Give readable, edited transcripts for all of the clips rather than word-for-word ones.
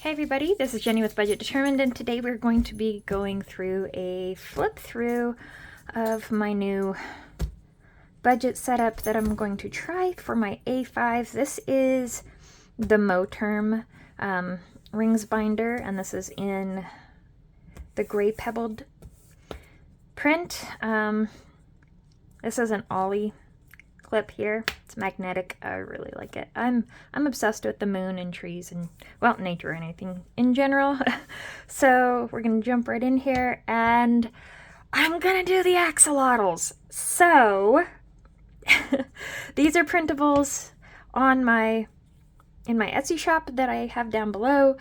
Hey everybody, this is Jenny with Budget Determined, and today we're going to be going through a flip through of my new budget setup that I'm going to try for my A5. This is the Moterm rings binder, and this is in the gray pebbled print. This is an ollie clip here. It's magnetic. I really like it. I'm obsessed with the moon and trees and, well, nature and anything in general. So we're gonna jump right in here, and I'm gonna do the axolotls. So these are printables on in my Etsy shop that I have down below.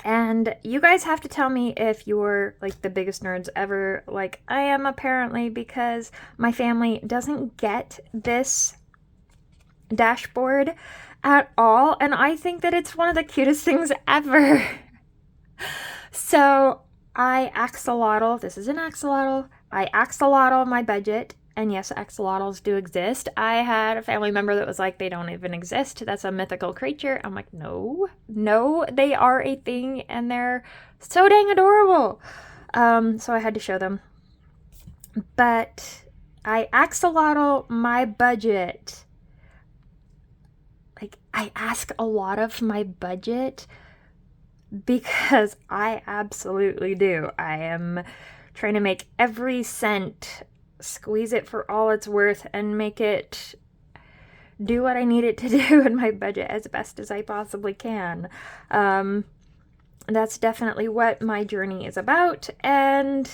And you guys have to tell me if you're like the biggest nerds ever, like I am apparently, because my family doesn't get this dashboard at all. And I think that it's one of the cutest things ever. So I axolotl, this is an axolotl, I axolotl my budget. And yes, axolotls do exist. I had a family member that was like, they don't even exist. That's a mythical creature. I'm like, no, they are a thing, and they're so dang adorable. So I had to show them. But I axolotl my budget. Like, I ask a lot of my budget because I absolutely do. I am trying to make every cent, squeeze it for all it's worth, and make it do what I need it to do in my budget as best as I possibly can. That's definitely what my journey is about, and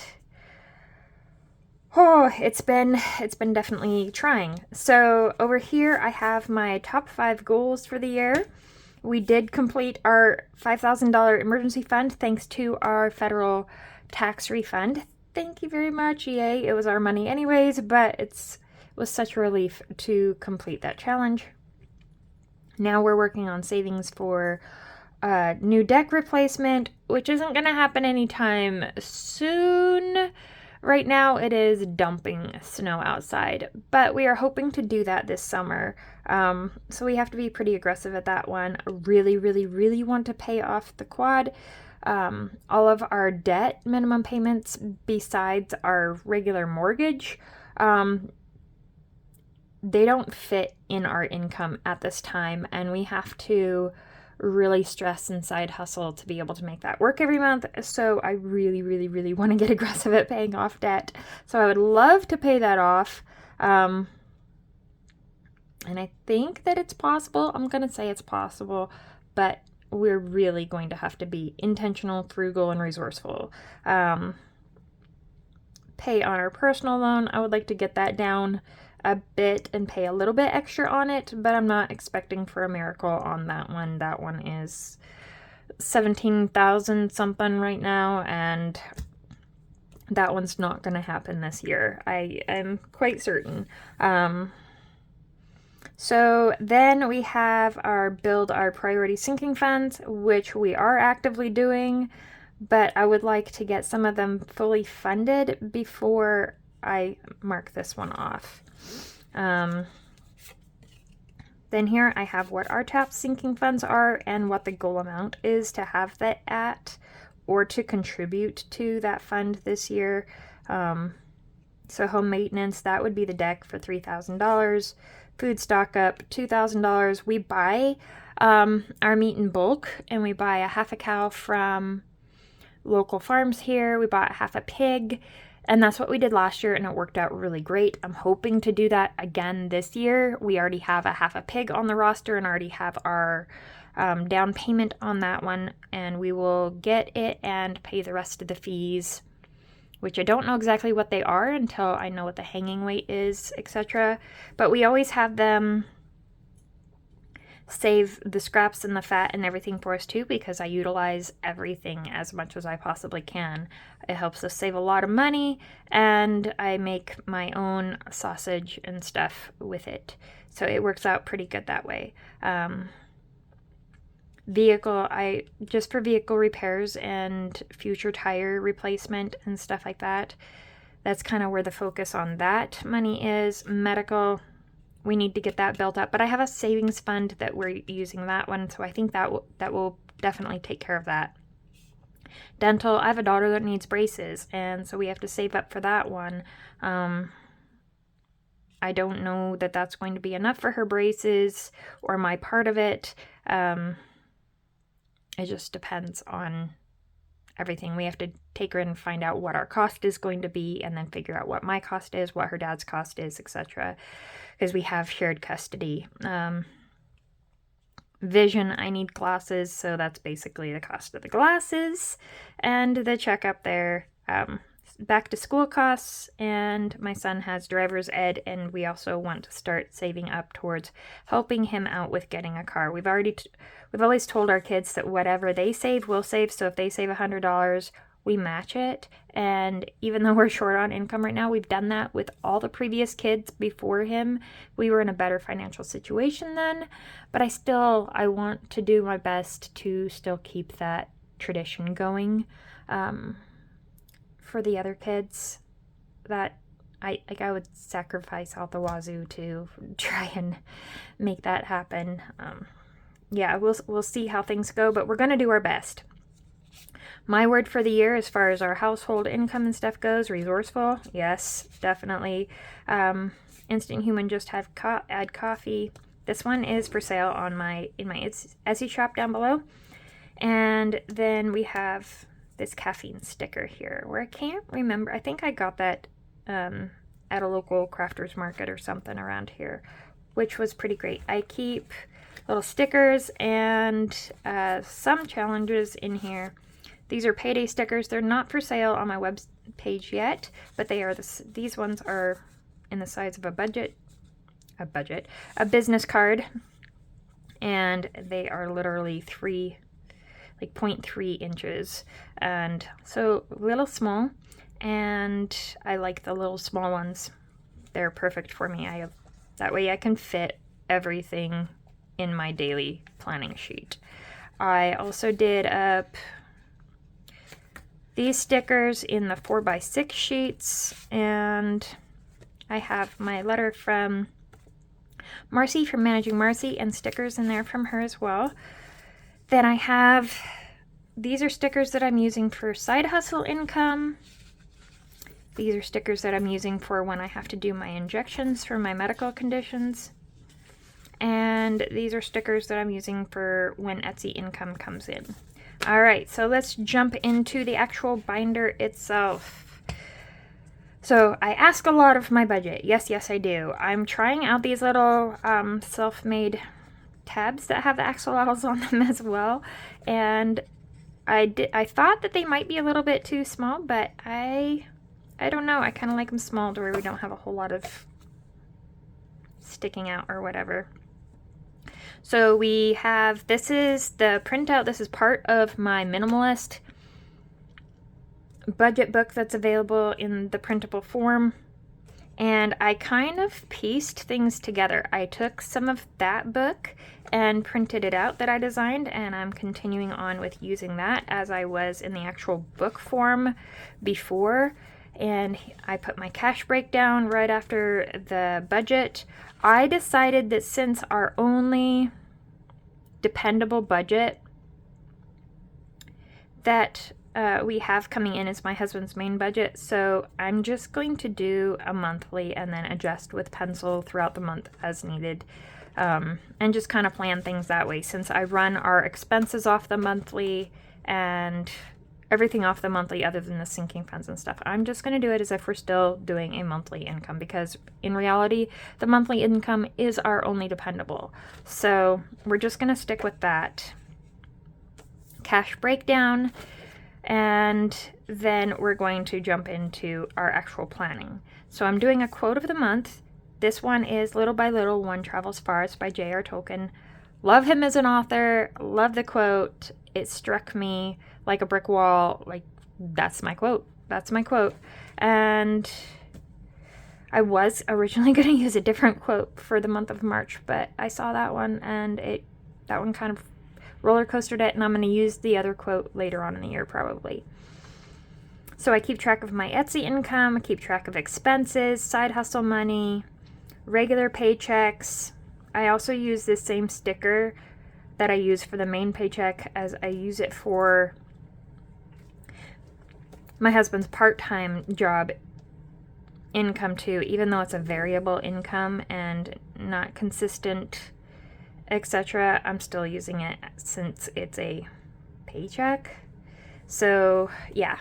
it's been definitely trying. So over here I have my top 5 goals for the year. We did complete our $5,000 emergency fund thanks to our federal tax refund. Thank you very much, yay. It was our money anyways, but it was such a relief to complete that challenge. Now we're working on savings for a new deck replacement, which isn't going to happen anytime soon. Right now it is dumping snow outside, but we are hoping to do that this summer. So we have to be pretty aggressive at that one. I really want to pay off the quad. All of our debt minimum payments besides our regular mortgage, they don't fit in our income at this time, and we have to really stress and side hustle to be able to make that work every month. So I really want to get aggressive at paying off debt. So I would love to pay that off. And I think that it's possible. I'm going to say it's possible, but we're really going to have to be intentional, frugal, and resourceful. Pay on our personal loan. I would like to get that down a bit and pay a little bit extra on it, but I'm not expecting for a miracle on that one. That one is 17,000 something right now, and that one's not going to happen this year. I am quite certain. So then we have build our priority sinking funds, which we are actively doing, but I would like to get some of them fully funded before I mark this one off. Then here I have what our top sinking funds are and what the goal amount is to have that at or to contribute to that fund this year. So home maintenance, that would be the deck for $3,000. Food stock up $2,000. We buy our meat in bulk, and we buy a half a cow from local farms here. We bought half a pig, and that's what we did last year, and it worked out really great. I'm hoping to do that again this year. We already have a half a pig on the roster and already have our down payment on that one, and we will get it and pay the rest of the fees, which I don't know exactly what they are until I know what the hanging weight is, etc. But we always have them save the scraps and the fat and everything for us too, because I utilize everything as much as I possibly can. It helps us save a lot of money, and I make my own sausage and stuff with it. So it works out pretty good that way. Just for vehicle repairs and future tire replacement and stuff like that. That's kind of where the focus on that money is. Medical, we need to get that built up. But I have a savings fund that we're using that one, so I think that will definitely take care of that. Dental, I have a daughter that needs braces, and so we have to save up for that one. I don't know that that's going to be enough for her braces or my part of it. It just depends on everything. We have to take her in and find out what our cost is going to be, and then figure out what my cost is, what her dad's cost is, etc. Because we have shared custody. Vision, I need glasses, so that's basically the cost of the glasses and the checkup there. Back to school costs, and my son has driver's ed, and we also want to start saving up towards helping him out with getting a car. We've always told our kids that whatever they save, we'll save. So if they save $100, we match it. And even though we're short on income right now, we've done that with all the previous kids before him. We were in a better financial situation then, but I want to do my best to still keep that tradition going. For the other kids, that I would sacrifice out the wazoo to try and make that happen. Yeah, we'll see how things go, but we're gonna do our best. My word for the year, as far as our household income and stuff goes, resourceful. Yes, definitely. Instant Human just have add coffee. This one is for sale on in my Etsy shop down below, and then we have this caffeine sticker here, where I can't remember. I think I got that at a local crafters market or something around here, which was pretty great. I keep little stickers and some challenges in here. These are payday stickers. They're not for sale on my web page yet, but they are these ones are in the size of a business card, and they are literally 0.3 inches, and so a little small, and I like the little small ones. They're perfect for me. That way I can fit everything in my daily planning sheet. I also did up these stickers in the 4x6 sheets, and I have my letter from Marcy from Managing Marcy and stickers in there from her as well. Then I have, these are stickers that I'm using for side hustle income. These are stickers that I'm using for when I have to do my injections for my medical conditions. And these are stickers that I'm using for when Etsy income comes in. All right, so let's jump into the actual binder itself. So I ask a lot of my budget. Yes, I do. I'm trying out these little self-made tabs that have the axolotls on them as well, and I thought that they might be a little bit too small, but I don't know. I kind of like them small to where we don't have a whole lot of sticking out or whatever. So we have, this is the printout. This is part of my minimalist budget book that's available in the printable form. And I kind of pieced things together. I took some of that book and printed it out that I designed, and I'm continuing on with using that as I was in the actual book form before. And I put my cash breakdown right after the budget. I decided that since our only dependable budget that we have coming in is my husband's main budget, so I'm just going to do a monthly and then adjust with pencil throughout the month as needed, and just kind of plan things that way. Since I run our expenses off the monthly and everything off the monthly other than the sinking funds and stuff, I'm just going to do it as if we're still doing a monthly income, because in reality the monthly income is our only dependable. So we're just going to stick with that cash breakdown, and then we're going to jump into our actual planning. So I'm doing a quote of the month. This one is Little by Little, One Travels Far. It's by J.R. Tolkien. Love him as an author. Love the quote. It struck me like a brick wall. Like, that's my quote. That's my quote. And I was originally going to use a different quote for the month of March, but I saw that one, and that one kind of roller coastered it, and I'm going to use the other quote later on in the year probably. So I keep track of my Etsy income, I keep track of expenses, side hustle money, regular paychecks. I also use this same sticker that I use for the main paycheck as I use it for my husband's part-time job income too, even though it's a variable income and not consistent, etc. I'm still using it since it's a paycheck. So yeah.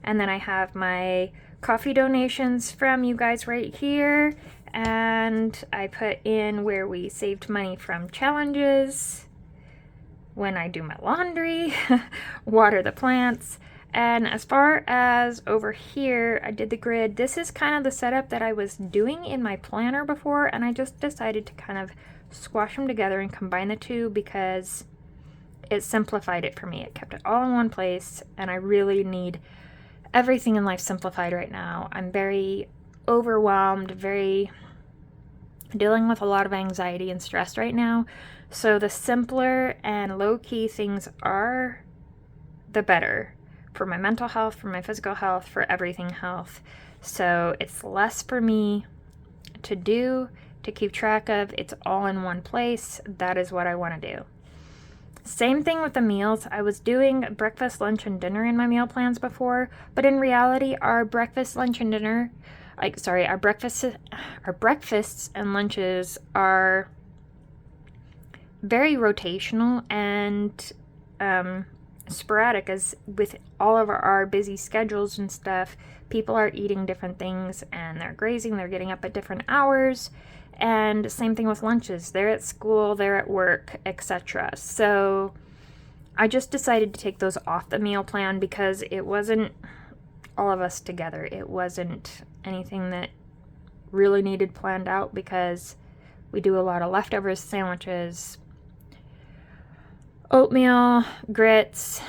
And then I have my coffee donations from you guys right here, and I put in where we saved money from challenges, when I do my laundry, water the plants. And as far as over here, I did the grid. This is kind of the setup that I was doing in my planner before, and I just decided to kind of squash them together and combine the two because it simplified it for me. It kept it all in one place, and I really need everything in life simplified right now. I'm very overwhelmed, dealing with a lot of anxiety and stress right now. So the simpler and low-key things are, the better for my mental health, for my physical health, for everything health. So it's less for me to do, to keep track of. It's all in one place. That is what I want to do. Same thing with the meals. I was doing breakfast, lunch, and dinner in my meal plans before, but in reality, our breakfast, lunch, and dinner, our breakfasts and lunches are very rotational and sporadic, as with all of our busy schedules and stuff, people are eating different things and they're grazing, they're getting up at different hours. And same thing with lunches. They're at school, they're at work, etc. So I just decided to take those off the meal plan because it wasn't all of us together. It wasn't anything that really needed planned out because we do a lot of leftovers, sandwiches, oatmeal, grits,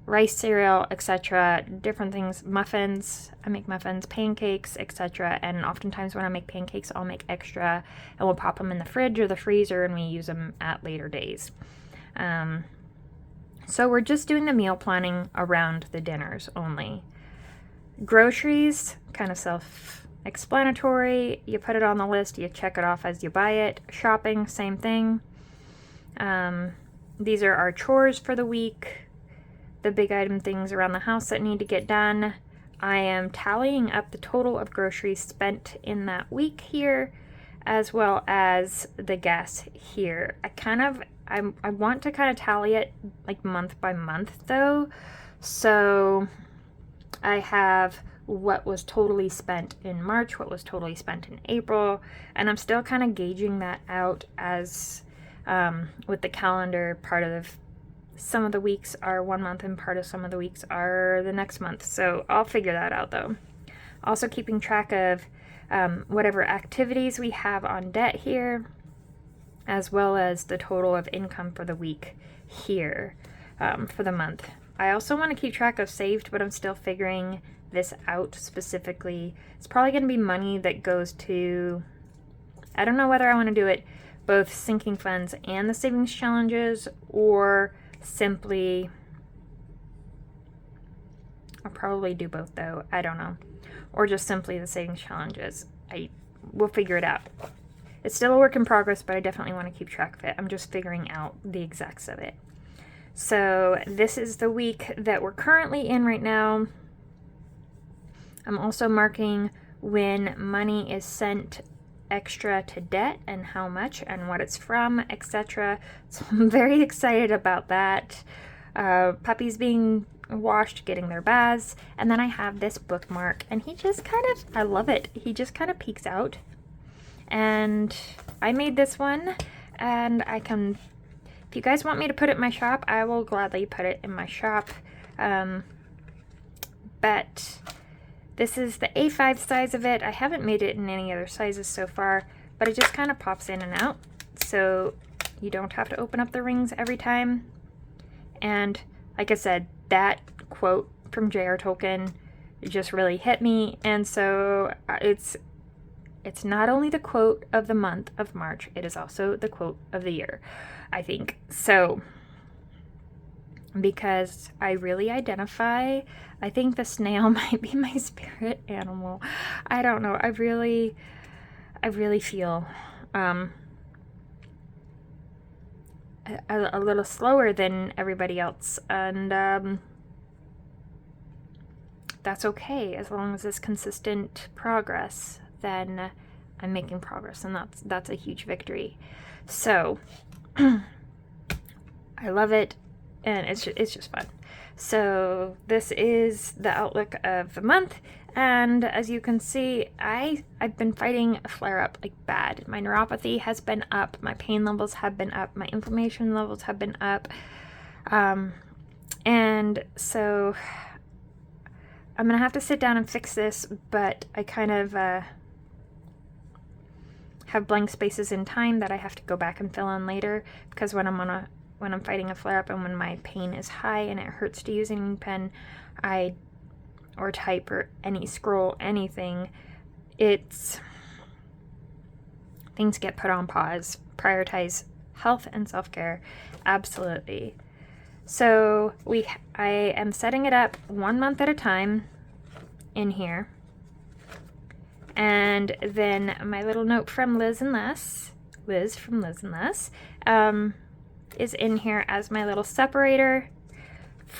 rice cereal, etc., different things, muffins. I make muffins, pancakes, etc. And oftentimes when I make pancakes, I'll make extra and we'll pop them in the fridge or the freezer and we use them at later days. So we're just doing the meal planning around the dinners only. Groceries, kind of self-explanatory. You put it on the list, you check it off as you buy it. Shopping, same thing. These are our chores for the week. The big item things around the house that need to get done. I am tallying up the total of groceries spent in that week here, as well as the gas here. I want to kind of tally it like month by month though. So I have what was totally spent in March, what was totally spent in April, and I'm still kind of gauging that out as with the calendar. Part of some of the weeks are 1 month and part of some of the weeks are the next month. So I'll figure that out though. Also keeping track of whatever activities we have on debt here, as well as the total of income for the week here for the month. I also want to keep track of saved, but I'm still figuring this out specifically. It's probably going to be money that goes to, I don't know whether I want to do it both sinking funds and the savings challenges, or simply, I'll probably do both though, I don't know, or just simply the savings challenges. We'll figure it out. It's still a work in progress, but I definitely want to keep track of it. I'm just figuring out the exacts of it. So this is the week that we're currently in right now. I'm also marking when money is sent extra to debt and how much and what it's from, etc. So I'm very excited about that. Puppies being washed, getting their baths, and then I have this bookmark, and he just kind of, I love it. He just kind of peeks out, and I made this one, and I can, if you guys want me to put it in my shop, I will gladly put it in my shop. But this is the A5 size of it. I haven't made it in any other sizes so far, but it just kind of pops in and out, so you don't have to open up the rings every time. And like I said, that quote from J.R. Tolkien just really hit me, and so it's not only the quote of the month of March, it is also the quote of the year, I think. So, because I really identify, I think the snail might be my spirit animal. I don't know. I really feel a little slower than everybody else, and that's okay. As long as it's consistent progress, then I'm making progress, and that's a huge victory. So I love it, and it's just fun. So this is the outlook of the month, and as you can see, I've been fighting a flare-up like bad. My neuropathy has been up, my pain levels have been up, my inflammation levels have been up, and so I'm gonna have to sit down and fix this, but I kind of have blank spaces in time that I have to go back and fill in later, because when I'm fighting a flare-up and when my pain is high and it hurts to use an pen, or type or scroll anything, things get put on pause. Prioritize health and self-care, absolutely. So I am setting it up 1 month at a time in here. And then my little note from Liz from Liz and Les, is in here as my little separator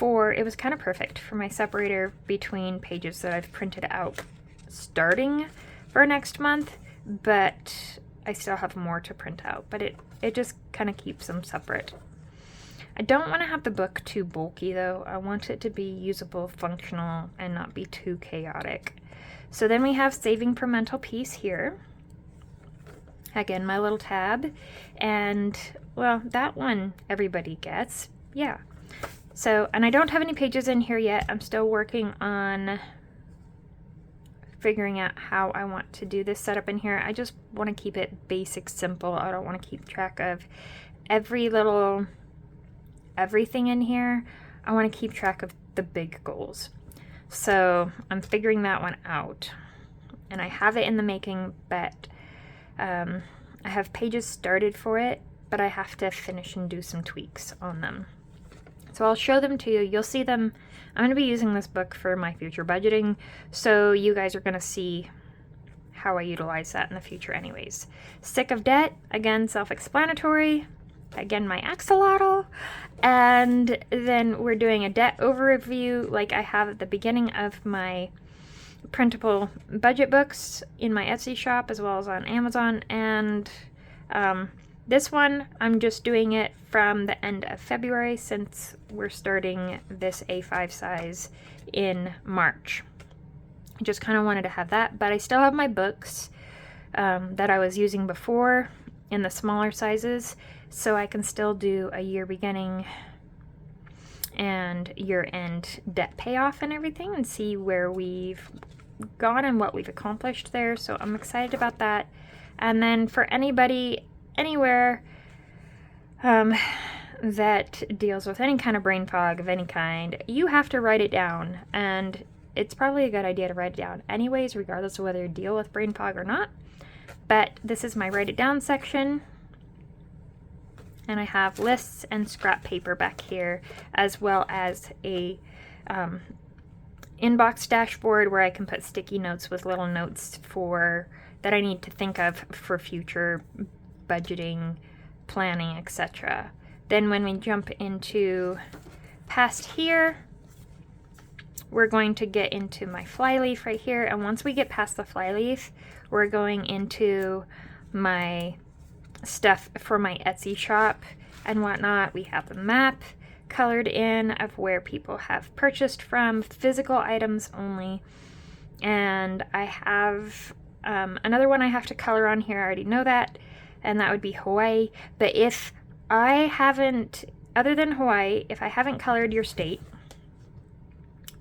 it was kind of perfect for my separator between pages that I've printed out starting for next month, but I still have more to print out, but it just kind of keeps them separate. I don't want to have the book too bulky though. I want it to be usable, functional, and not be too chaotic. So then we have saving for mental peace here. Again, my little tab, and well, that one everybody gets, yeah. So, and I don't have any pages in here yet. I'm still working on figuring out how I want to do this setup in here. I just want to keep it basic, simple. I don't want to keep track of everything in here. I want to keep track of the big goals. So I'm figuring that one out, and I have it in the making, but I have pages started for it, but I have to finish and do some tweaks on them. So I'll show them to you. You'll see them. I'm going to be using this book for my future budgeting, so you guys are going to see how I utilize that in the future anyways. Sick of debt, again, self-explanatory. Again, my axolotl. And then we're doing a debt overview like I have at the beginning of my printable budget books in my Etsy shop as well as on Amazon. And this one, I'm just doing it from the end of February since we're starting this A5 size in March. I just kind of wanted to have that, but I still have my books that I was using before in the smaller sizes, so I can still do a year beginning and year-end debt payoff and everything and see where we've gone and what we've accomplished there. So I'm excited about that. And then for anybody anywhere that deals with any kind of brain fog of any kind, you have to write it down, and it's probably a good idea to write it down anyways, regardless of whether you deal with brain fog or not. But this is my write it down section, and I have lists and scrap paper back here, as well as a inbox dashboard where I can put sticky notes with little notes that I need to think of for future budgeting, planning, etc. Then when we jump into past here, we're going to get into my flyleaf right here, and once we get past the flyleaf, we're going into my stuff for my Etsy shop and whatnot. We have a map colored in of where people have purchased from, physical items only, and I have another one I have to color on here. I already know that, and that would be Hawaii. But if I haven't, other than Hawaii, if I haven't colored your state,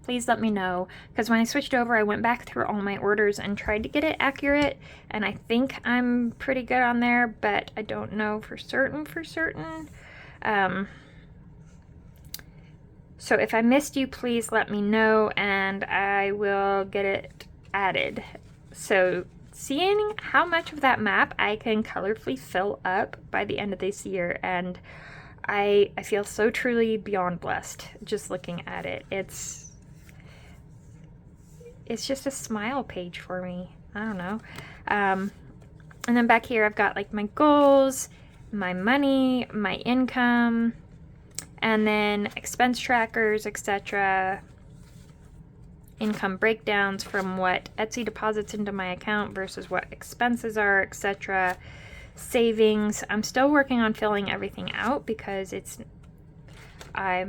please let me know, because when I switched over, I went back through all my orders and tried to get it accurate, and I think I'm pretty good on there, but I don't know for certain. So if I missed you, please let me know, and I will get it added. So seeing how much of that map I can colorfully fill up by the end of this year, and I feel so truly beyond blessed just looking at it. It's just a smile page for me. I don't know. And then back here I've got like my goals, my money, my income, and then expense trackers, etc. Income breakdowns from what Etsy deposits into my account versus what expenses are, etc. Savings. I'm still working on filling everything out because I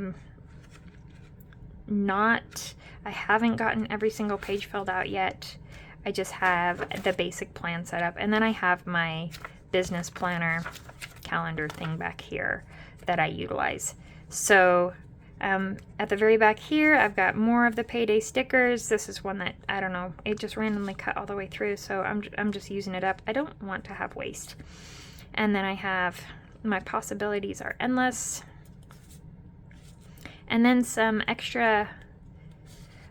haven't gotten every single page filled out yet. I just have the basic plan set up, and then I have my business planner calendar thing back here that I utilize. So at the very back here, I've got more of the payday stickers. This is one that, I don't know, it just randomly cut all the way through, so I'm just using it up. I don't want to have waste. And then I have my possibilities are endless. And then some extra,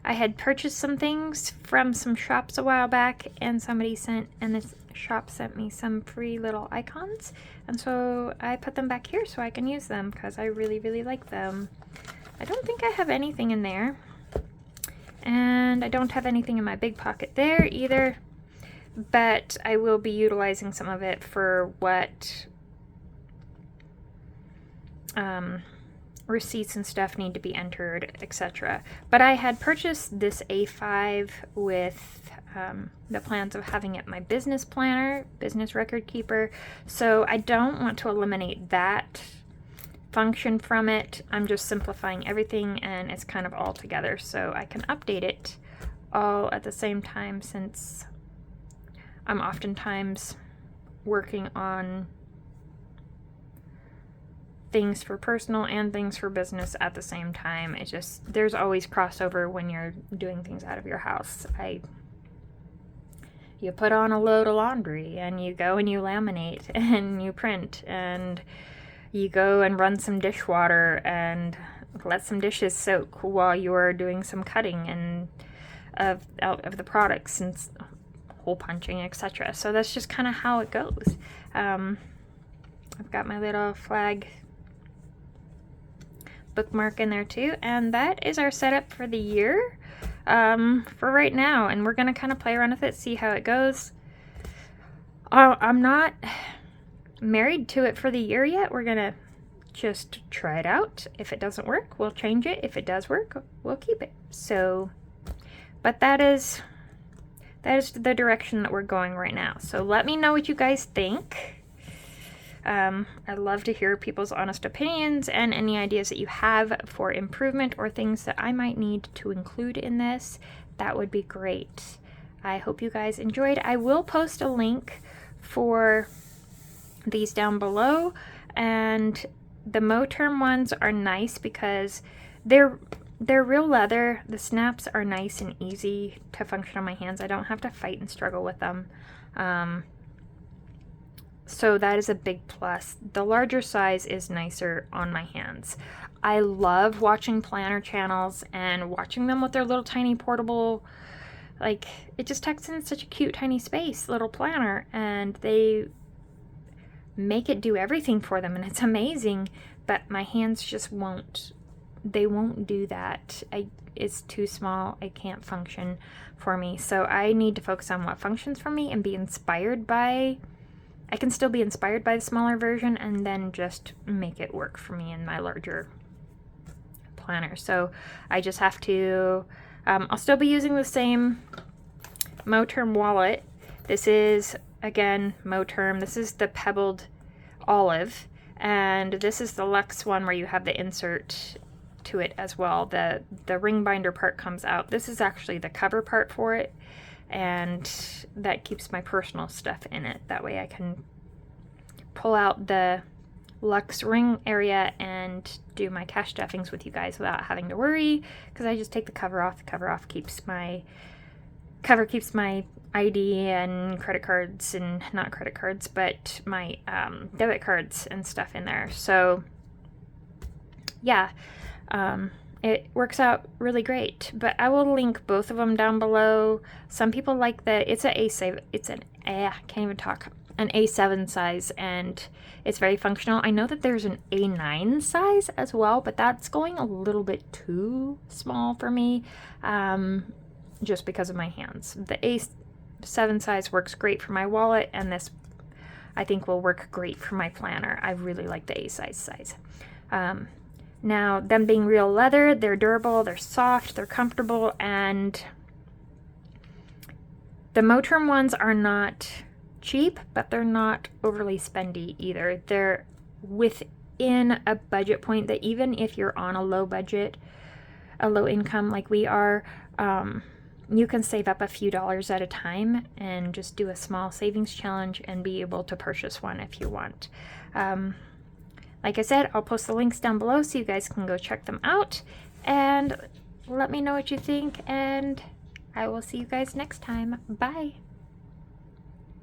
I had purchased some things from some shops a while back, and this shop sent me some free little icons, and so I put them back here so I can use them because I really, really like them. I don't think I have anything in there, and I don't have anything in my big pocket there either, but I will be utilizing some of it for what receipts and stuff need to be entered, etc. But I had purchased this A5 with the plans of having it my business planner, business record keeper, so I don't want to eliminate that function from it. I'm just simplifying everything, and it's kind of all together so I can update it all at the same time, since I'm oftentimes working on things for personal and things for business at the same time. It just, there's always crossover when you're doing things out of your house. You put on a load of laundry, and you go and you laminate and you print, and you go and run some dishwater and let some dishes soak while you're doing some cutting and out of the products and hole punching, etc. So that's just kind of how it goes. I've got my little flag bookmark in there too, and that is our setup for the year for right now, and we're gonna kind of play around with it, see how it goes. I'm not married to it for the year yet. We're gonna just try it out. If it doesn't work, we'll change it. If it does work, we'll keep it. So, but that is the direction that we're going right now. So let me know what you guys think. I love to hear people's honest opinions and any ideas that you have for improvement or things that I might need to include in this. That would be great. I hope you guys enjoyed. I will post a link for these down below, and the Moterm ones are nice because they're real leather. The snaps are nice and easy to function on my hands. I don't have to fight and struggle with them. So that is a big plus. The larger size is nicer on my hands. I love watching planner channels and watching them with their little tiny portable, like, it just tucks in such a cute tiny space, little planner, and they make it do everything for them, and it's amazing. But my hands just won't do that. It's too small. It can't function for me. So I need to focus on what functions for me and be inspired by, I can still be inspired by the smaller version and then just make it work for me in my larger planner. So I just have to, I'll still be using the same Moterm wallet. This is, again, Moterm. This is the pebbled olive, and this is the luxe one where you have the insert to it as well. The ring binder part comes out. This is actually the cover part for it, and that keeps my personal stuff in it. That way I can pull out the luxe ring area and do my cash stuffings with you guys without having to worry, because I just take the cover off. The cover keeps my ID and credit cards, and not credit cards, but my debit cards and stuff in there. So yeah, it works out really great. But I will link both of them down below. Some people like it's an A7 size, and it's very functional. I know that there's an A9 size as well, but that's going a little bit too small for me, just because of my hands. The A7 size works great for my wallet, and this I think will work great for my planner. I really like the A size. Now, them being real leather, they're durable, they're soft, they're comfortable, and the Moterm ones are not cheap, but they're not overly spendy either. They're within a budget point that even if you're on a low budget, a low income like we are, you can save up a few dollars at a time and just do a small savings challenge and be able to purchase one if you want. Like I said, I'll post the links down below so you guys can go check them out and let me know what you think, and I will see you guys next time. Bye.